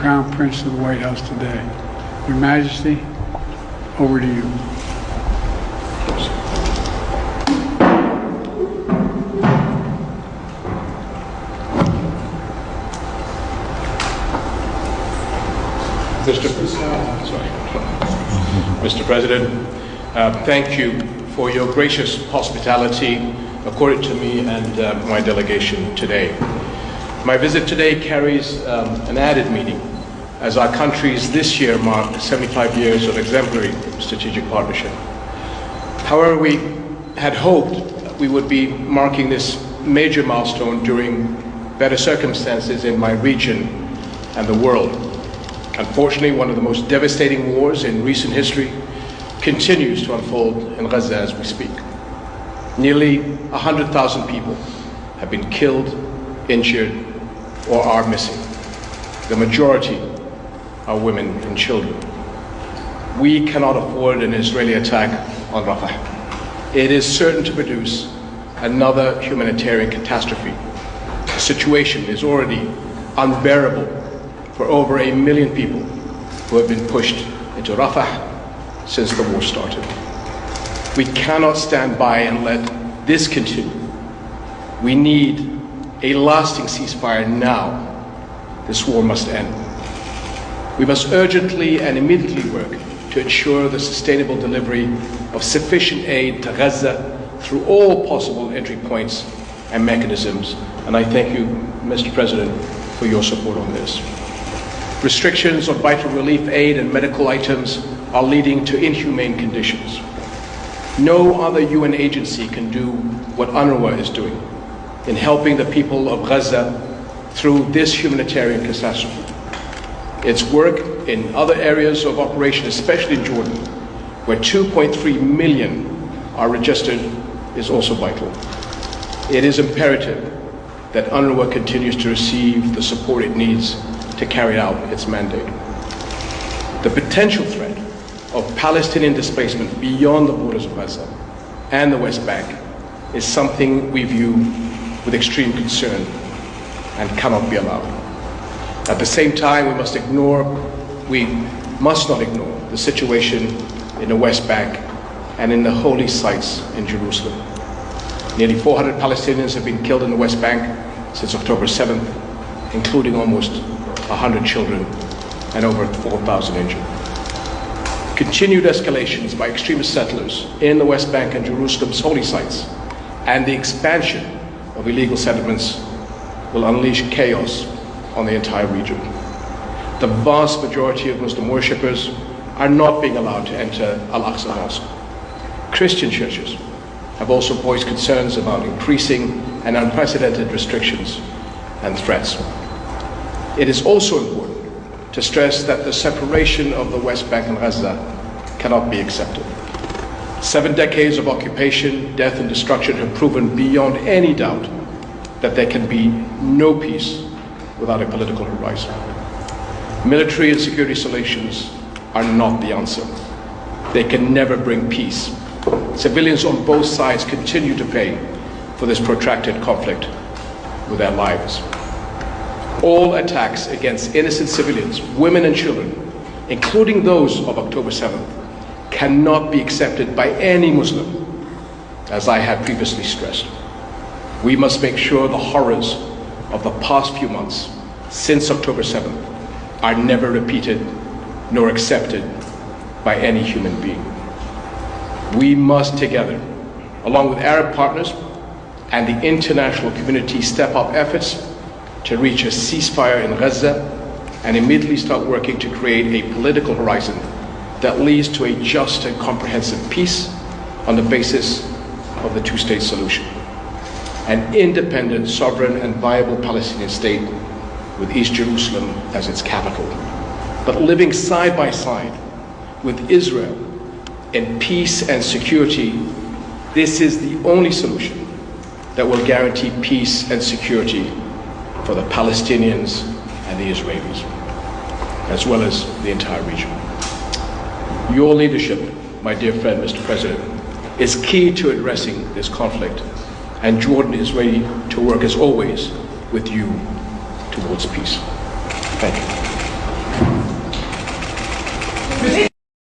Crown Prince to the White House today. Your Majesty, over to you. Mr. President, thank you for your gracious hospitality accorded to me and my delegation today. My visit today carries an added meaning as our countries this year mark 75 years of exemplary strategic partnership. However, we had hoped we would be marking this major milestone during better circumstances in my region and the world. Unfortunately, one of the most devastating wars in recent history continues to unfold in Gaza as we speak. Nearly 100,000 people have been killed, injured, or are missing. The majority are women and children. We cannot afford an Israeli attack on Rafah. It is certain to produce another humanitarian catastrophe. The situation is already unbearable for over 1 million people who have been pushed into Rafah since the war started. We cannot stand by and let this continue. We need a lasting ceasefire now. This war must end. We must urgently and immediately work to ensure the sustainable delivery of sufficient aid to Gaza through all possible entry points and mechanisms. And I thank you, Mr. President, for your support on this. Restrictions on vital relief aid and medical items are leading to inhumane conditions. No other UN agency can do what UNRWA is doing in helping the people of Gaza through this humanitarian catastrophe. Its work in other areas of operation, especially in Jordan, where 2.3 million are registered, is also vital. It is imperative that UNRWA continues to receive the support it needs to carry out its mandate. The potential threat of Palestinian displacement beyond the borders of Gaza and the West Bank is something we view with extreme concern and cannot be allowed. At the same time, we must not ignore the situation in the West Bank and in the holy sites in Jerusalem. Nearly 400 Palestinians have been killed in the West Bank since October 7th, including almost 100 children and over 4,000 injured. Continued escalations by extremist settlers in the West Bank and Jerusalem's holy sites and the expansion of illegal settlements will unleash chaos on the entire region. The vast majority of Muslim worshippers are not being allowed to enter Al-Aqsa Mosque. Christian churches have also voiced concerns about increasing and unprecedented restrictions and threats. It is also important to stress that the separation of the West Bank and Gaza cannot be accepted. 7 decades of occupation, death, and destruction have proven beyond any doubt that there can be no peace without a political horizon. Military and security solutions are not the answer. They can never bring peace. Civilians on both sides continue to pay for this protracted conflict with their lives. All attacks against innocent civilians, women and children, including those of October 7th, cannot be accepted by any Muslim, as I have previously stressed. We must make sure the horrors of the past few months since October 7th are never repeated nor accepted by any human being. We must together, along with Arab partners and the international community, step up efforts to reach a ceasefire in Gaza and immediately start working to create a political horizon that leads to a just and comprehensive peace on the basis of the two-state solution. An independent, sovereign, and viable Palestinian state with East Jerusalem as its capital, but living side by side with Israel in peace and security. This is the only solution that will guarantee peace and security for the Palestinians and the Israelis, as well as the entire region. Your leadership, my dear friend, Mr. President, is key to addressing this conflict, and Jordan is ready to work, as always, with you towards peace. Thank you.